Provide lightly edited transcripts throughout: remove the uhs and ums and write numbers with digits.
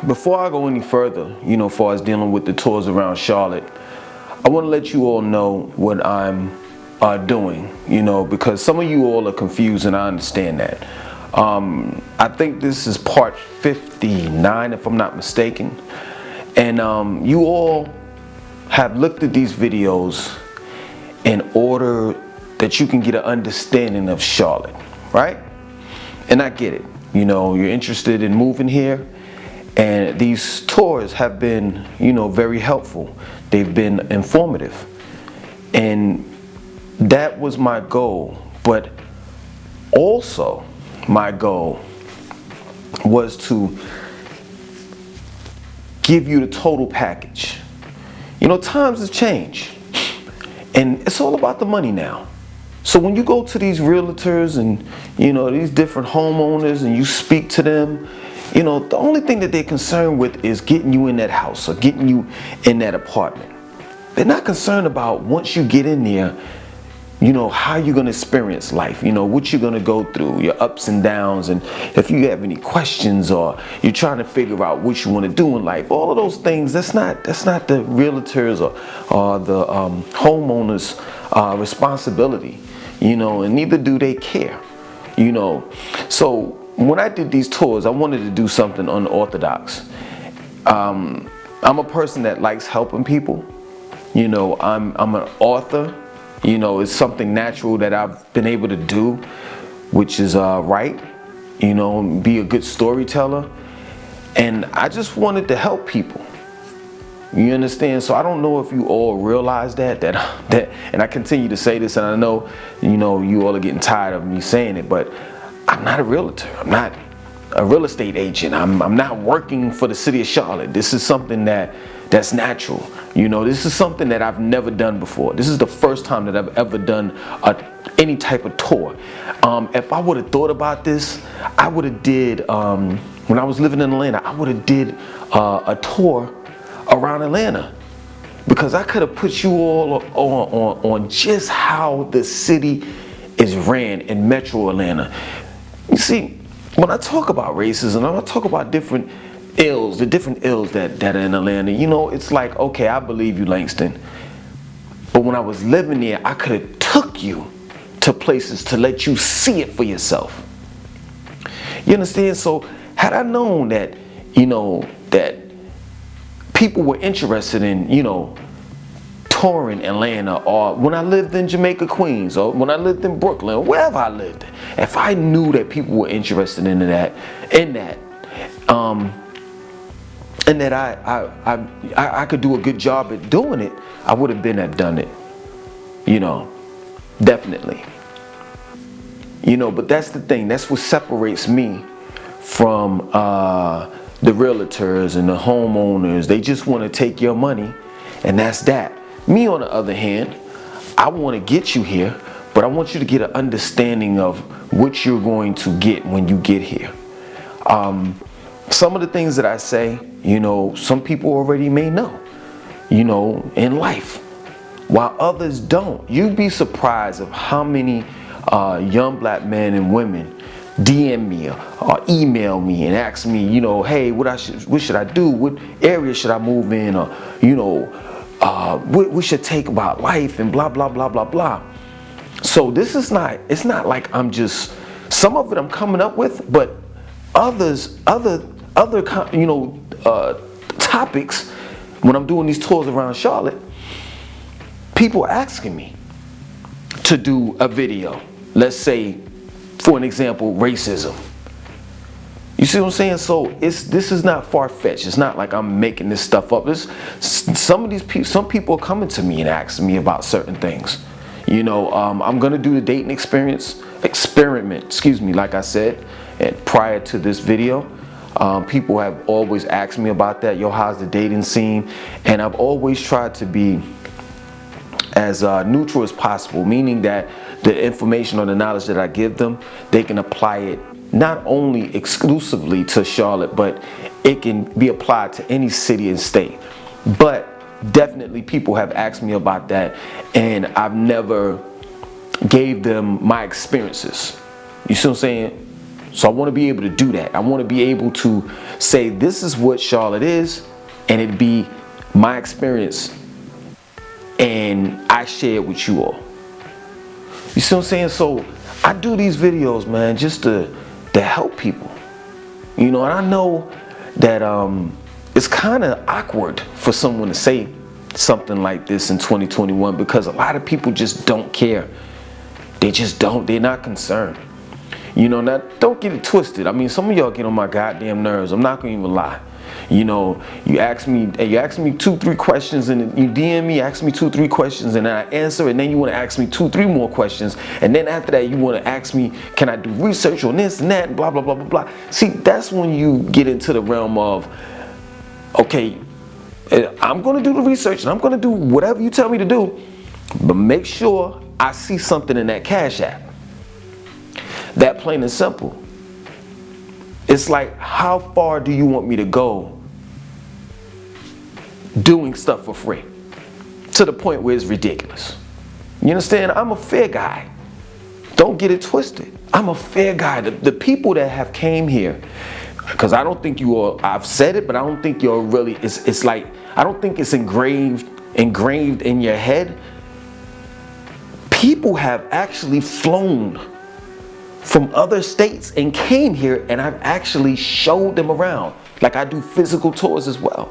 before I go any further, as far as dealing with the tours around Charlotte, I want to let you all know what I'm doing, because some of you all are confused, and I understand that. I think this is part 59, if I'm not mistaken. And you all have looked at these videos in order that you can get an understanding of Charlotte, right? And I get it. You're interested in moving here, and these tours have been, very helpful. They've been informative, and that was my goal. But also my goal was to give you the total package. Times have changed, and it's all about the money now. So when you go to these realtors and these different homeowners and you speak to them, the only thing that they're concerned with is getting you in that house or getting you in that apartment. They're not concerned about, once you get in there, how you're going to experience life, what you're going to go through, your ups and downs, and if you have any questions or you're trying to figure out what you want to do in life. All of those things, that's not the realtors or the homeowners' responsibility, and neither do they care, So when I did these tours, I wanted to do something unorthodox. I'm a person that likes helping people. I'm an author. It's something natural that I've been able to do, which is write, be a good storyteller. And I just wanted to help people. You understand? So I don't know if you all realize that, and I continue to say this, and I know, you all are getting tired of me saying it, but I'm not a realtor. I'm not a real estate agent. I'm not working for the city of Charlotte. This is something that's natural. This is something that I've never done before. This is the first time that I've ever done any type of tour. If I would have thought about this, I would have did, when I was living in Atlanta, I would have did a tour around Atlanta, because I could have put you all on just how the city is ran in Metro Atlanta. You see, when I talk about racism, I talk about different ills, the different ills that are in Atlanta. It's like, okay, I believe you, Langston, but when I was living there, I could have took you to places to let you see it for yourself. You understand? So had I known that, that people were interested in, touring Atlanta, or when I lived in Jamaica, Queens, or when I lived in Brooklyn, or wherever I lived, if I knew that people were interested in that, and that I could do a good job at doing it, I would have been at done it, definitely. But that's the thing. That's what separates me from the realtors and the homeowners. They just want to take your money, and that's that. Me, on the other hand, I want to get you here, but I want you to get an understanding of what you're going to get when you get here. Some of the things that I say, some people already may know, in life, while others don't. You'd be surprised of how many young black men and women DM me or email me and ask me, hey, what should I do? What area should I move in? Or, what we should take about life, and blah, blah, blah, blah, blah. So it's not like I'm just, some of it I'm coming up with, but other topics, when I'm doing these tours around Charlotte, people are asking me to do a video. Let's say, for an example, racism. You see what I'm saying? So this is not far-fetched. It's not like I'm making this stuff up. Some people are coming to me and asking me about certain things. I'm gonna do the dating experiment, like I said, and prior to this video. People have always asked me about that. How's the dating scene? And I've always tried to be as neutral as possible, meaning that the information or the knowledge that I give them, they can apply it not only exclusively to Charlotte, but it can be applied to any city and state. But definitely people have asked me about that, and I've never gave them my experiences. You see what I'm saying? So I want to be able to do that. I want to be able to say this is what Charlotte is, and it be my experience, and I share it with you all. You see what I'm saying? So I do these videos, man, just to help people. You know, and I know that it's kind of awkward for someone to say something like this in 2021 because a lot of people just don't care. They just don't. They're not concerned. You know, now don't get it twisted. I mean, some of y'all get on my goddamn nerves. I'm not gonna even lie. You know, you ask me 2-3 questions, and you DM me, ask me 2-3 questions, and then I answer, and then you want to ask me 2-3 more questions, and then after that you want to ask me, can I do research on this and that, and blah blah blah blah blah. See, that's when you get into the realm of, okay, I'm gonna do the research and I'm gonna do whatever you tell me to do, but make sure I see something in that Cash App. That plain and simple. It's like, how far do you want me to go doing stuff for free? To the point where it's ridiculous. You understand? I'm a fair guy. Don't get it twisted. I'm a fair guy. The people that have came here, because I don't think you all, I've said it, but I don't think you're really, it's like, I don't think it's engraved in your head. People have actually flown from other states and came here, and I've actually showed them around. Like, I do physical tours as well.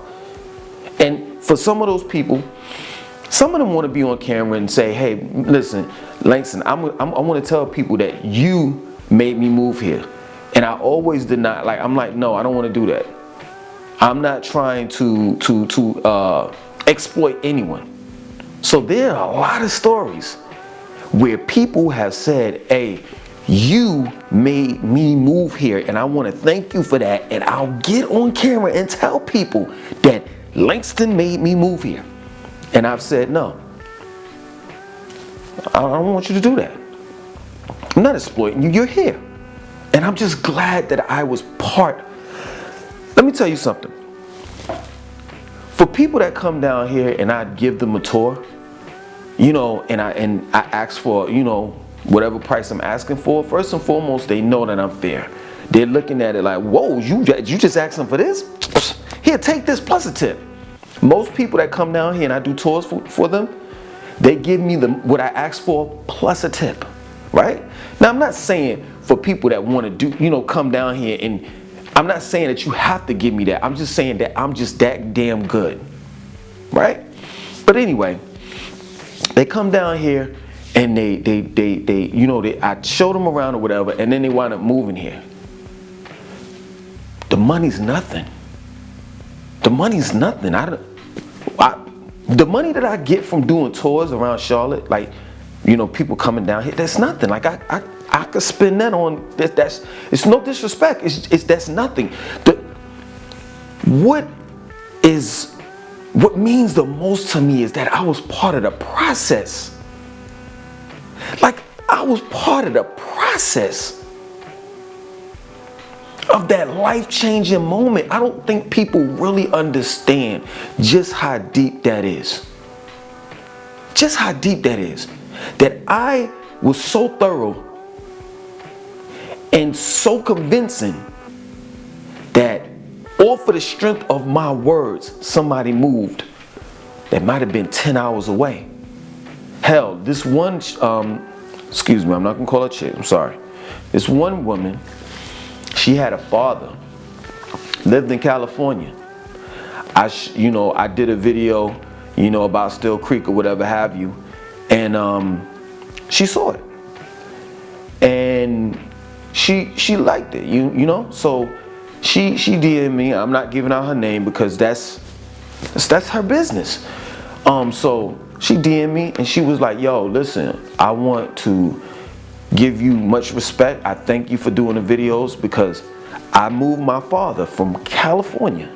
And for some of those people, some of them want to be on camera and say, hey, listen, Langston, I want to tell people that you made me move here. And I always deny, like, I'm like, no, I don't want to do that. I'm not trying to exploit anyone. So there are a lot of stories where people have said, hey, you made me move here, and I want to thank you for that, and I'll get on camera and tell people that Langston made me move here. And I've said, no, I don't want you to do that. I'm not exploiting you, you're here. And I'm just glad that I was part. Let me tell you something. For people that come down here and I give them a tour, you know, and I ask for, you know, whatever price I'm asking for, first and foremost, they know that I'm fair. They're looking at it like, whoa, you just asking for this? Here, take this plus a tip. Most people that come down here and I do tours for them, they give me what I ask for plus a tip, right? Now, I'm not saying for people that want to do, you know, come down here, and I'm not saying that you have to give me that. I'm just saying that I'm just that damn good, right? But anyway, they come down here and they you know, I show them around or whatever, and then they wind up moving here. The money's nothing. The money's nothing. The money that I get from doing tours around Charlotte, like, you know, people coming down here, that's nothing. Like, I could spend that on, it's no disrespect, that's nothing. What means the most to me is that I was part of the process. Like, I was part of the process of that life-changing moment. I don't think people really understand just how deep that is. Just how deep that is. That I was so thorough and so convincing that off of the strength of my words, somebody moved that might have been 10 hours away. Hell, this one, excuse me, I'm not gonna call her chick, I'm sorry. This one woman, she had a father, lived in California. I did a video, you know, about Still Creek or whatever have you, and she saw it, and she liked it, you know. So she DM'd me. I'm not giving out her name because that's her business. So she DM'd me and she was like, yo, listen, I want to give you much respect. I thank you for doing the videos because I moved my father from California.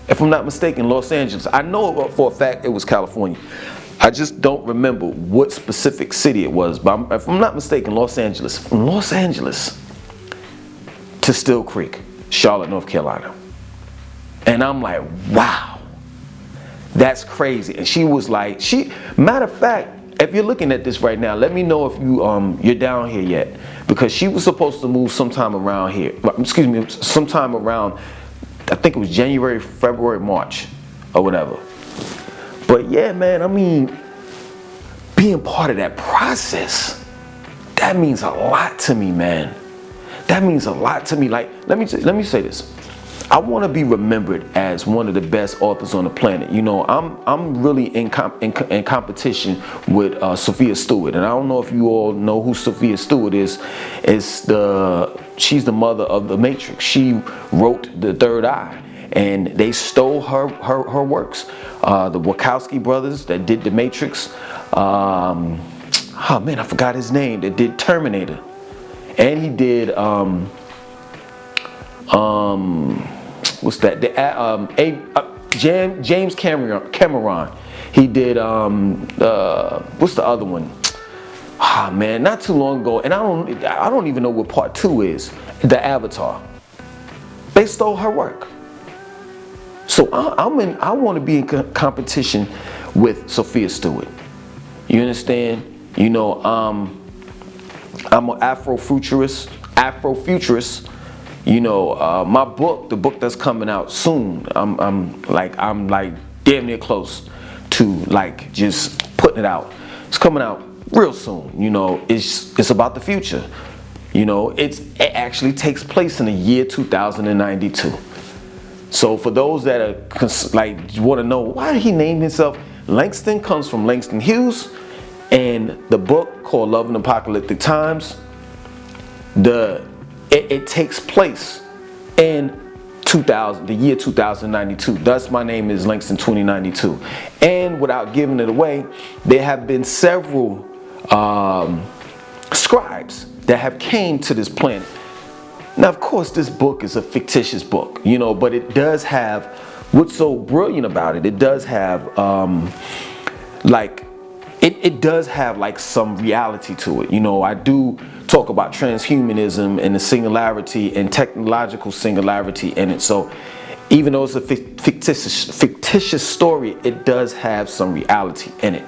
If I'm not mistaken, Los Angeles. I know for a fact it was California. I just don't remember what specific city it was, but if I'm not mistaken, Los Angeles. From Los Angeles to Still Creek, Charlotte, North Carolina. And I'm like, wow, that's crazy. And she was like, matter of fact, if you're looking at this right now, let me know if you're down here yet, because she was supposed to move sometime around here. Excuse me, sometime around, I think it was January, February, March, or whatever. But yeah, man, I mean, being part of that process, that means a lot to me, man. That means a lot to me. Like, let me say this. I want to be remembered as one of the best authors on the planet. You know, I'm really in competition with Sophia Stewart, and I don't know if you all know who Sophia Stewart is. She's the mother of The Matrix. She wrote The Third Eye, and they stole her works. The Wachowski brothers that did The Matrix. Oh man, I forgot his name. That did Terminator, and he did what's that? James Cameron. He did what's the other one? Ah man, not too long ago, and I don't even know what part 2 is. The Avatar. They stole her work. So I want to be in competition with Sophia Stewart. You understand? You know, I'm an Afrofuturist. You know, my book, the book that's coming out soon, I'm like damn near close to like just putting it out. It's coming out real soon. You know, it's about the future. You know, it actually takes place in the year 2092. So for those that are like want to know why did he name himself Langston, comes from Langston Hughes, and the book called Love in Apocalyptic Times. It takes place in the year 2092. Thus, my name is Langston 2092. And without giving it away, there have been several scribes that have came to this planet. Now, of course, this book is a fictitious book, you know, but it does have, what's so brilliant about it, it does have it does have like some reality to it. You know, I do talk about transhumanism and the singularity and technological singularity in it. So even though it's a fictitious story, it does have some reality in it.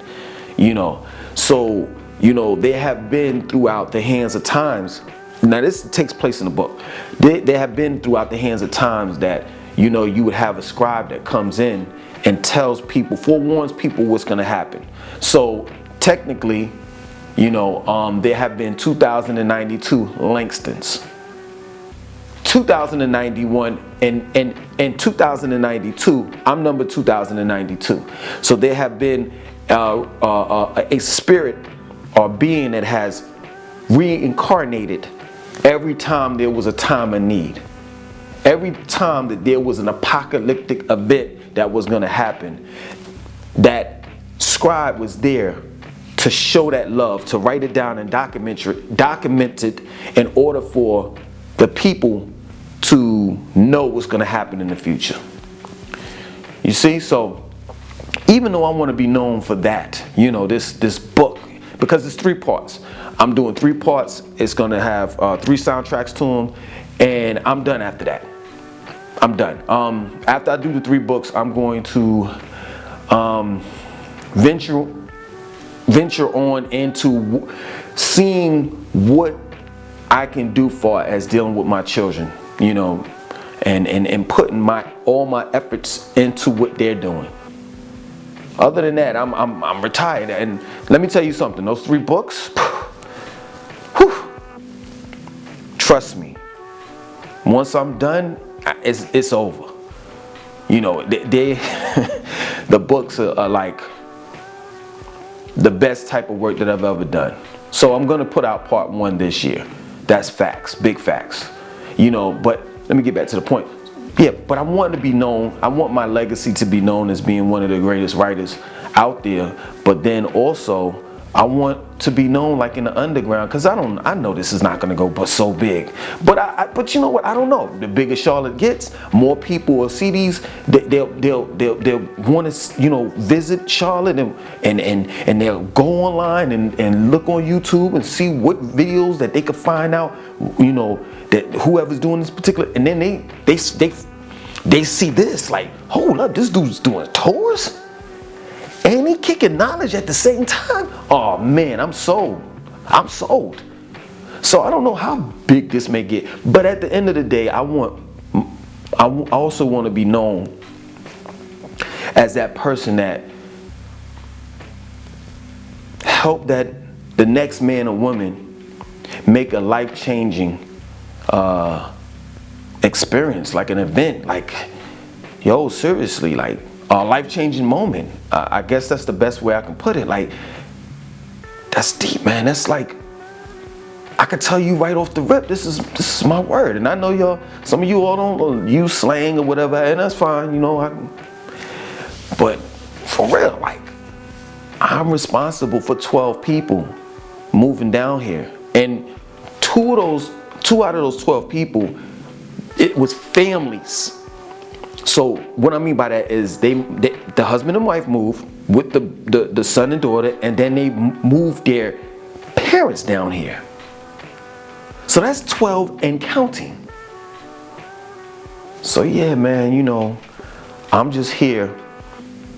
You know, so, you know, there have been throughout the hands of times, now this takes place in the book, there have been throughout the hands of times that, you know, you would have a scribe that comes in and tells people, forewarns people what's going to happen. So technically, you know, there have been 2092 Langstons, 2091, and 2092. I'm number 2092. So there have been a spirit or being that has reincarnated every time there was a time of need. Every time that there was an apocalyptic event that was going to happen, that scribe was there to show that love, to write it down and document it in order for the people to know what's going to happen in the future. You see, so even though I want to be known for that, you know, this book, because it's 3 parts. I'm doing 3 parts. It's going to have 3 soundtracks to them, and I'm done after that. I'm done. After I do the 3 books, I'm going to venture on into seeing what I can do far as dealing with my children, you know, and putting all my efforts into what they're doing. Other than that, I'm retired, and let me tell you something. Those 3 books, whew, trust me. Once I'm done, it's over. You know, the books are like the best type of work that I've ever done. So I'm gonna put out part 1 this year. That's facts, big facts. You know, but let me get back to the point. Yeah, but I want to be known. I want my legacy to be known as being one of the greatest writers out there. But then also, I want to be known like in the underground, because I know this is not going to go but so big. But you know what? I don't know. The bigger Charlotte gets, more people will see these. They'll want to, you know, visit Charlotte and they'll go online and look on YouTube and see what videos that they could find out, you know, that whoever's doing this particular, and then they see this like, hold up, this dude's doing tours. and he kicking knowledge at the same time. Oh man, I'm sold. I'm sold. So I don't know how big this may get, but at the end of the day, I also want to be known as that person that helped that the next man or woman make a life-changing experience, like an event, like, yo, seriously, like a life-changing moment. I guess that's the best way I can put it. Like, that's deep, man. That's like, I could tell you right off the rip, this is my word. And I know y'all, some of you all don't use slang or whatever, and that's fine, you know. But for real, like, I'm responsible for 12 people moving down here. And two out of those 12 people, it was families. So what I mean by that is the husband and wife moved with the son and daughter, and then they moved their parents down here. So that's 12 and counting. So yeah, man, you know, I'm just here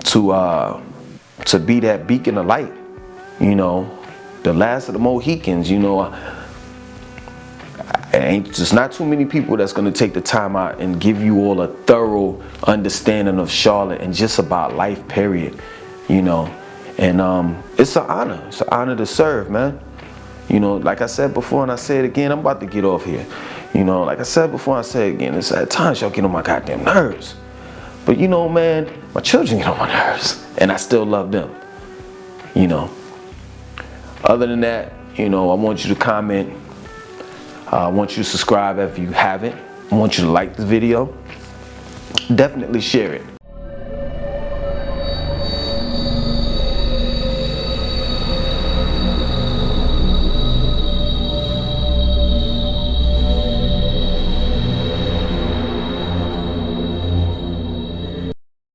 to be that beacon of light, you know, the last of the Mohicans. You know, ain't just not too many people that's gonna take the time out and give you all a thorough understanding of Charlotte and just about life, period. You know, and it's an honor. It's an honor to serve, man. You know, like I said before, and I say it again, I'm about to get off here. You know, like I said before, I say it again, it's at times y'all get on my goddamn nerves. But you know, man, my children get on my nerves, and I still love them. You know. Other than that, you know, I want you to comment. I want you to subscribe if you haven't. I want you to like the video. Definitely share it.